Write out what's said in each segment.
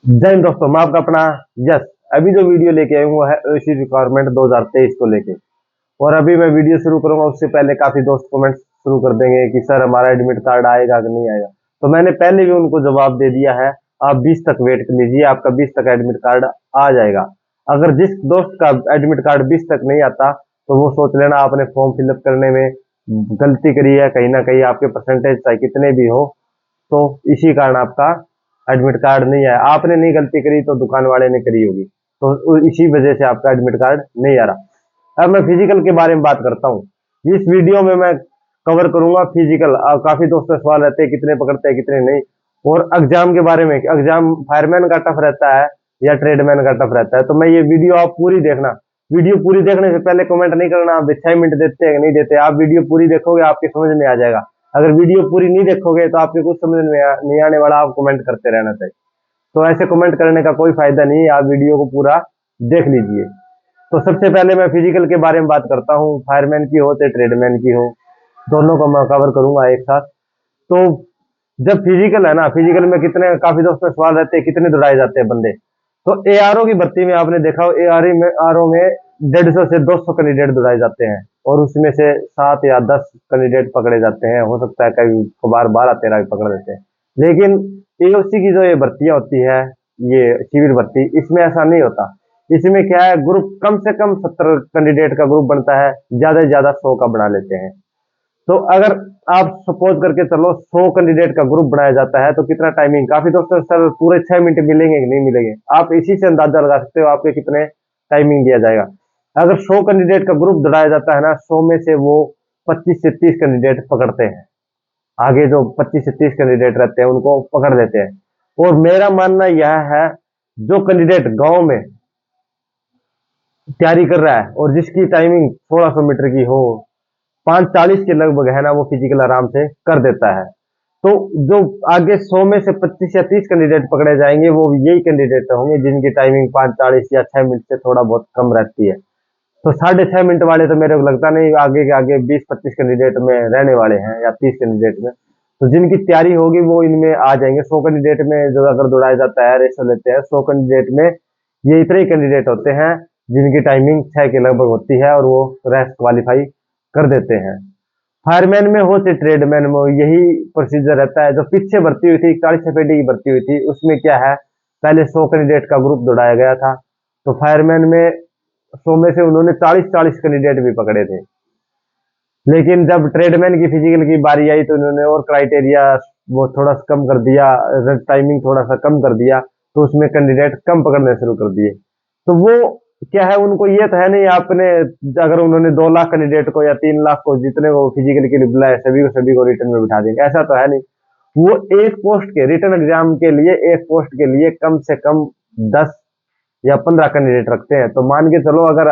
जय हिंद दोस्तों, मैं आपका अपना यस। अभी जो वीडियो लेके आया हूँ वो है ओसी रिक्वायरमेंट 2023 को लेके। और अभी मैं वीडियो शुरू करूंगा उससे पहले काफी दोस्त कमेंट शुरू कर देंगे कि सर हमारा एडमिट कार्ड आएगा कि नहीं आएगा। तो मैंने पहले भी उनको जवाब दे दिया है, आप 20 तक वेट कर लीजिए, आपका 20 तक एडमिट कार्ड आ जाएगा। अगर जिस दोस्त का एडमिट कार्ड 20 तक नहीं आता तो वो सोच लेना आपने फॉर्म फिलअप करने में गलती करी है, कहीं ना कहीं आपके परसेंटेज चाहे कितने भी हो, तो इसी कारण आपका एडमिट कार्ड नहीं आया। आपने नहीं गलती करी तो दुकान वाले ने करी होगी, तो इसी वजह से आपका एडमिट कार्ड नहीं आ रहा। अब मैं फिजिकल के बारे में बात करता हूँ। इस वीडियो में मैं कवर करूंगा फिजिकल। काफी दोस्तों के सवाल रहते हैं कितने पकड़ते हैं कितने नहीं, और एग्जाम के बारे में, एग्जाम फायरमैन का टफ रहता है या ट्रेडमैन का टफ रहता है। तो मैं ये वीडियो आप पूरी देखना। वीडियो पूरी देखने से पहले कमेंट नहीं करना आप 6 मिनट देते हैं नहीं देते। आप वीडियो पूरी देखोगे आपके समझ में आ जाएगा। अगर वीडियो पूरी नहीं देखोगे तो आपके कुछ समझ में नहीं आने वाला, आप कमेंट करते रहना चाहिए। तो ऐसे कमेंट करने का कोई फायदा नहीं है, आप वीडियो को पूरा देख लीजिए। तो सबसे पहले मैं फिजिकल के बारे में बात करता हूँ, फायरमैन की हो चाहे ट्रेडमैन की हो, दोनों को मैं कवर करूंगा एक साथ। तो जब फिजिकल है ना, फिजिकल में कितने, काफी दोस्तों में सवाल रहते हैं कितने दौड़ाए जाते हैं बंदे। तो एआरओ की भर्ती में आपने देखा हो, एआरओ में 150 से 200 कैंडिडेट दौड़ाए जाते हैं, और उसमें से 7 या 10 कैंडिडेट पकड़े जाते हैं। हो सकता है कभी बार 12-13 भी पकड़ देते हैं। लेकिन एओसी की जो ये भर्तियां होती है, ये सिविल भर्ती, इसमें ऐसा नहीं होता। इसमें क्या है, ग्रुप कम से कम 70 कैंडिडेट का ग्रुप बनता है, ज्यादा से ज्यादा 100 का बना लेते हैं। तो अगर आप सपोज करके चलो 100 कैंडिडेट का ग्रुप बनाया जाता है तो कितना टाइमिंग, काफी दोस्तों सर पूरे 6 मिनट मिलेंगे कि नहीं मिलेंगे, आप इसी से अंदाजा लगा सकते हो आपके कितने टाइमिंग दिया जाएगा। अगर 100 कैंडिडेट का ग्रुप बनाया जाता है ना, 100 में से वो 25 से 30 कैंडिडेट पकड़ते हैं। आगे जो 25 से 30 कैंडिडेट रहते हैं उनको पकड़ लेते हैं। और मेरा मानना यह है, जो कैंडिडेट गांव में तैयारी कर रहा है और जिसकी टाइमिंग 1600 मीटर की हो, 5:40 के लगभग है ना, वो फिजिकल आराम से कर देता है। तो जो आगे 100 में से 25 या 30 कैंडिडेट पकड़े जाएंगे वो यही कैंडिडेट होंगे जिनकी टाइमिंग 5:40 या 6 मिनट से थोड़ा बहुत कम रहती है। तो 6.5 मिनट वाले तो मेरे को लगता नहीं आगे के आगे 20-25 कैंडिडेट में रहने वाले हैं, या 30 कैंडिडेट में। तो जिनकी तैयारी होगी वो इनमें आ जाएंगे। 100 कैंडिडेट में जो अगर दौड़ाया जाता है, रेशो लेते हैं 100 कैंडिडेट में, ये इतने ही कैंडिडेट होते हैं जिनकी टाइमिंग 6 के लगभग होती है, और वो रेस्ट क्वालिफाई कर देते हैं। फायरमैन में हो चाहे ट्रेडमैन में हो, यही प्रोसीजर रहता है। जो पीछे भर्ती हुई थी 40 एफएडी की भर्ती हुई थी, उसमें क्या है, पहले 100 कैंडिडेट का ग्रुप दौड़ाया गया था। तो फायरमैन में 100 में से उन्होंने 40-40 कैंडिडेट भी पकड़े थे। लेकिन जब ट्रेडमैन की फिजिकल की बारी आई तो उन्होंने और क्राइटेरिया वो थोड़ा सा कम कर दिया, टाइमिंग थोड़ा सा कम कर दिया, तो उसमें कैंडिडेट कम पकड़ने शुरू कर दिए। तो वो क्या है, उनको ये तो है नहीं आपने, अगर उन्होंने 2 लाख कैंडिडेट को या 3 लाख को, जितने वो फिजिकल के लिए बुलाए सभी को रिटर्न में बिठा देंगे, ऐसा तो है नहीं। वो एक पोस्ट के रिटर्न एग्जाम के लिए, एक पोस्ट के लिए कम से कम 10 या 15 कैंडिडेट रखते हैं। तो मान के चलो अगर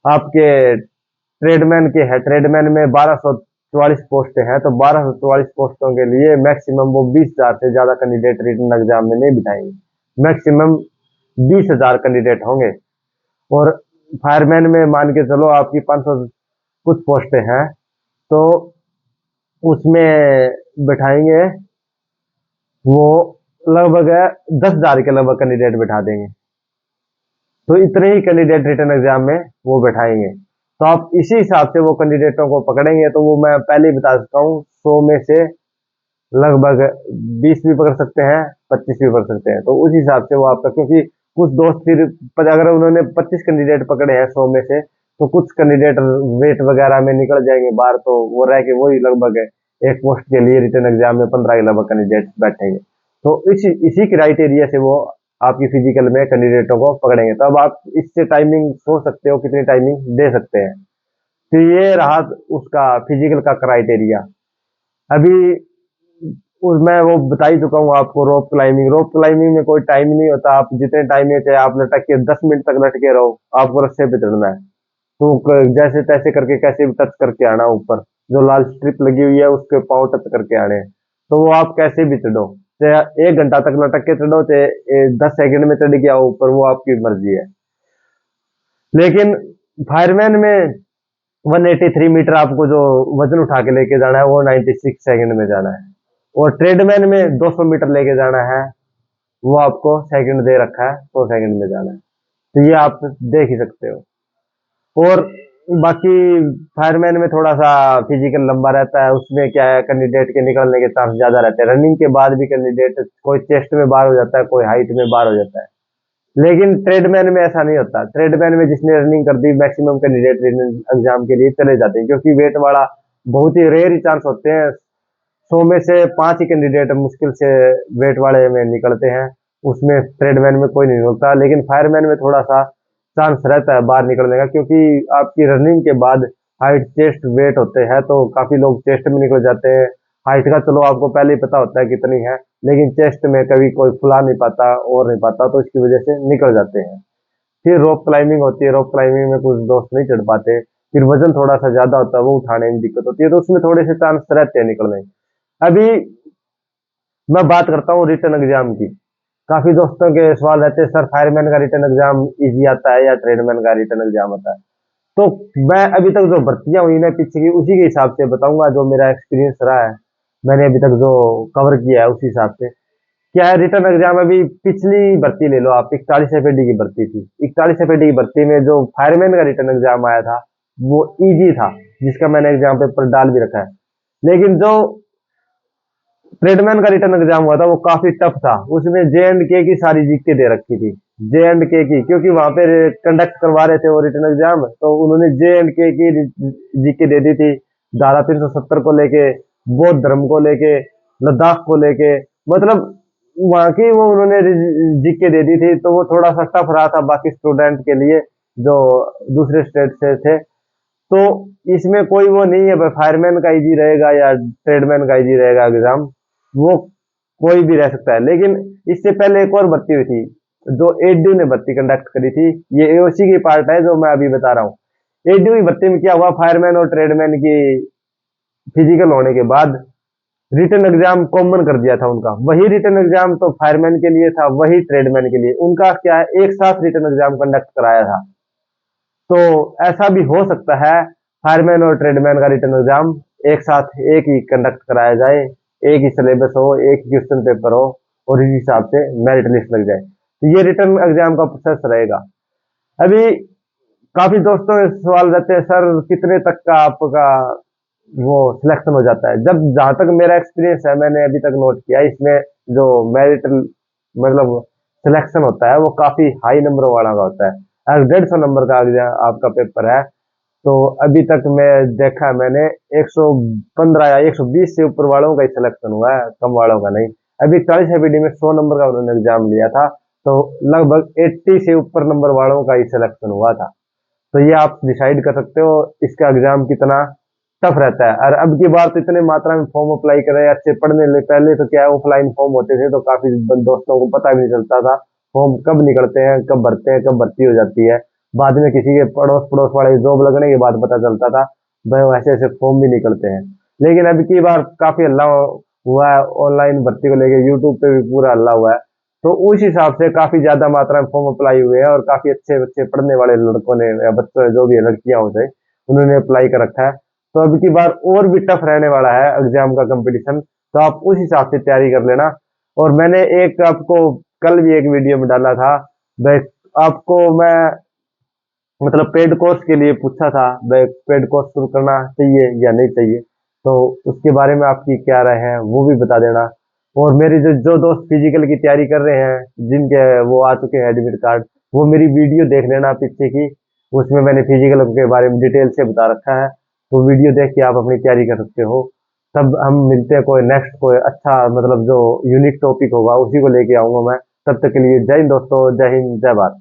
आपके ट्रेडमैन के है, ट्रेडमैन में 1244 पोस्टें हैं, तो 1244 पोस्टों के लिए मैक्सिमम वो 20,000 से ज्यादा कैंडिडेट रिटर्न एग्जाम में नहीं बिठाएंगे। मैक्सिमम 20,000 कैंडिडेट होंगे। और फायरमैन में मान के चलो आपकी 500 कुछ पोस्टें हैं, तो उसमें बैठाएंगे वो लगभग 10,000 के लगभग कैंडिडेट बैठा देंगे। तो इतने ही कैंडिडेट रिटर्न एग्जाम में वो बैठाएंगे। तो आप इसी हिसाब से वो कैंडिडेटों को पकड़ेंगे। तो वो मैं पहले ही बता सकता हूँ, 100 में से लगभग 20 भी पकड़ सकते हैं, 25 भी पकड़ सकते हैं। तो उस हिसाब से वो आपका, क्योंकि कुछ दोस्त फिर अगर उन्होंने 25 कैंडिडेट पकड़े हैं 100 में से, तो कुछ कैंडिडेट वेट वगैरह में निकल जाएंगे बाहर, तो वो रह के वही लगभग है, एक पोस्ट के लिए रिटर्न एग्जाम में 15 के लगभग कैंडिडेट बैठेंगे। तो इसी क्राइटेरिया से वो आपकी फिजिकल में कैंडिडेटों को पकड़ेंगे। तो अब आप इससे टाइमिंग सोच सकते हो कितनी टाइमिंग दे सकते हैं। तो ये रहा उसका फिजिकल का क्राइटेरिया। अभी मैं वो बता ही चुका हूँ आपको, रोप क्लाइंबिंग। रोप क्लाइंबिंग में कोई टाइम नहीं होता, आप जितने टाइम में चाहे आप लटक के 10 मिनट तक लटके रहो, आपको रस्से पे चढ़ना है। तो जैसे तैसे करके कैसे भी टच करके आना ऊपर, जो लाल स्ट्रिप लगी हुई है उसके पाँव टच करके आने हैं। तो वो आप कैसे भी चढ़ो, चाहे 1 घंटा तक लटक के चढ़ो, चाहे 10 सेकंड में चढ़ के आओ ऊपर, वो आपकी मर्जी है। लेकिन फायरमैन में 183 मीटर आपको जो वजन उठा के लेके जाना है वो 96 सेकंड में जाना है। और ट्रेडमैन में 200 मीटर लेके जाना है वो आपको सेकंड दे रखा है, 100 सेकंड में जाना है। तो ये आप देख ही सकते हो। और बाकी फायरमैन में थोड़ा सा फिजिकल लंबा रहता है, उसमें क्या है कैंडिडेट के निकलने के चांस ज्यादा रहते हैं। रनिंग के बाद भी कैंडिडेट कोई चेस्ट में बाहर हो जाता है, कोई हाइट में बाहर हो जाता है। लेकिन ट्रेडमैन में ऐसा नहीं होता। ट्रेडमैन में जिसने रनिंग कर दी, मैक्सिमम कैंडिडेट एग्जाम के लिए चले जाते हैं, क्योंकि वेट वाला बहुत ही रेयर ही चांस होते हैं। 100 में से 5 ही कैंडिडेट मुश्किल से वेट वाले में निकलते हैं, उसमें ट्रेडमैन में कोई नहीं निकलता। लेकिन फायरमैन में थोड़ा सा चांस रहता है बाहर निकलने का, क्योंकि आपकी रनिंग के बाद हाइट चेस्ट वेट होते हैं, तो काफी लोग चेस्ट में निकल जाते हैं। हाइट का चलो आपको पहले ही पता होता है कितनी है, लेकिन चेस्ट में कभी कोई फुला नहीं पाता और नहीं पाता, तो इसकी वजह से निकल जाते हैं। फिर रोप क्लाइंबिंग होती है, रोप क्लाइंबिंग में कुछ दोस्त नहीं चढ़ पाते, फिर वजन थोड़ा सा ज्यादा होता है, वो उठाने में दिक्कत होती है, तो उसमें थोड़े से चांस रहते हैं निकलने। अभी मैं बात करता हूँ रिटर्न एग्जाम की। काफी दोस्तों के सवाल रहते हैं, सर फायरमैन का रिटर्न एग्जाम इजी आता है या ट्रेडमैन का रिटर्न एग्जाम आता है? तो मैं अभी तक जो भर्तियां हुई ना पीछे की, उसी के हिसाब से बताऊंगा, जो मेरा एक्सपीरियंस रहा है, मैंने अभी तक जो कवर किया है उसी हिसाब से। क्या है रिटर्न एग्जाम, अभी पिछली भर्ती ले लो आप, 41 एफएडी की भर्ती थी। 41 एफएडी की भर्ती में जो फायरमैन का रिटर्न एग्जाम आया था वो इजी था, जिसका मैंने एग्जाम पेपर डाल भी रखा है। लेकिन जो ट्रेडमैन का रिटर्न एग्जाम हुआ था वो काफी टफ था, उसमें जे एंड के की सारी जीके दे रखी थी। जे एंड के की, क्योंकि वहां पे कंडक्ट करवा रहे थे वो रिटर्न एग्जाम, तो उन्होंने जे एंड के की जीके दे दी थी। धारा 370 को लेके, बौद्ध धर्म को लेके, लद्दाख को लेके, मतलब वहां की वो उन्होंने जीके दे दी थी, तो वो थोड़ा सा टफ रहा था बाकी स्टूडेंट के लिए जो दूसरे स्टेट से थे। तो इसमें कोई वो नहीं है फायरमैन का इजी रहेगा या ट्रेडमैन का इजी रहेगा एग्जाम, वो कोई भी रह सकता है। लेकिन इससे पहले एक और भर्ती हुई थी, जो एडू ने भर्ती कंडक्ट करी थी, ये एओसी की पार्ट है जो मैं अभी बता रहा हूँ। एडू की भर्ती में क्या हुआ, फायरमैन और ट्रेडमैन की फिजिकल होने के बाद रिटर्न एग्जाम कॉमन कर दिया था उनका। वही रिटर्न एग्जाम तो फायरमैन के लिए था, वही ट्रेडमैन के लिए, उनका क्या है एक साथ रिटर्न एग्जाम कंडक्ट कराया था। तो ऐसा भी हो सकता है फायरमैन और ट्रेडमैन का रिटर्न एग्जाम एक साथ एक ही कंडक्ट कराया जाए, एक ही सिलेबस हो, एक ही क्वेश्चन पेपर हो, और इस हिसाब से मेरिट लिस्ट लग जाए। तो ये रिटर्न एग्जाम का प्रोसेस रहेगा। अभी काफी दोस्तों के सवाल रहते हैं, सर कितने तक का आपका वो सिलेक्शन हो जाता है? जब जहां तक मेरा एक्सपीरियंस है, मैंने अभी तक नोट किया, इसमें जो मेरिट मतलब सिलेक्शन होता है वो काफी हाई नंबर वाला का होता है। अगर 150 नंबर का आपका पेपर है, तो अभी तक मैं देखा है मैंने 115 या 120 से ऊपर वालों का ही सिलेक्शन हुआ है, कम वालों का नहीं। अभी 40 एफईडी में 100 नंबर का उन्होंने एग्जाम लिया था, तो लगभग 80 से ऊपर नंबर वालों का ही सिलेक्शन हुआ था। तो ये आप डिसाइड कर सकते हो इसका एग्जाम कितना टफ रहता है। और अब की बार तो इतने मात्रा में फॉर्म अप्लाई करे अच्छे पढ़ने ले, पहले तो क्या है ऑफलाइन फॉर्म होते थे, तो काफी दोस्तों को पता भी नहीं चलता था फॉर्म कब निकलते हैं, कब भरते हैं, कब भर्ती हो जाती है। बाद में किसी के पड़ोस पड़ोस वाले जॉब लगने के बाद पता चलता था भाई ऐसे ऐसे फॉर्म भी निकलते हैं। लेकिन अब की बार काफी हल्ला हुआ है ऑनलाइन भर्ती को लेके, यूट्यूब पे भी पूरा हल्ला हुआ है। तो उस हिसाब से काफी ज्यादा मात्रा में फॉर्म अप्लाई हुए हैं, और काफी अच्छे बच्चे पढ़ने वाले लड़कों ने या बच्चों ने, जो भी लड़कियां होते उन्होंने अप्लाई कर रखा है। तो अब की बार और भी टफ रहने वाला है एग्जाम का कंपटीशन, तो आप उस हिसाब से तैयारी कर लेना। और मैंने एक आपको कल भी एक वीडियो में डाला था, आपको मैं मतलब पेड कोर्स के लिए पूछा था, पेड कोर्स शुरू करना चाहिए या नहीं चाहिए, तो उसके बारे में आपकी क्या राय है वो भी बता देना। और मेरे जो दोस्त फिजिकल की तैयारी कर रहे हैं, जिनके वो आ चुके हैं एडमिट कार्ड, वो मेरी वीडियो देख लेना पीछे की, उसमें मैंने फिजिकल के बारे में डिटेल से बता रखा है, तो वीडियो देख के आप अपनी तैयारी कर सकते हो। तब हम मिलते हैं कोई नेक्स्ट कोई अच्छा मतलब जो यूनिक टॉपिक होगा उसी को लेके आऊंगा मैं। तब तक के लिए जय हिंद दोस्तों, जय हिंद जय भारत।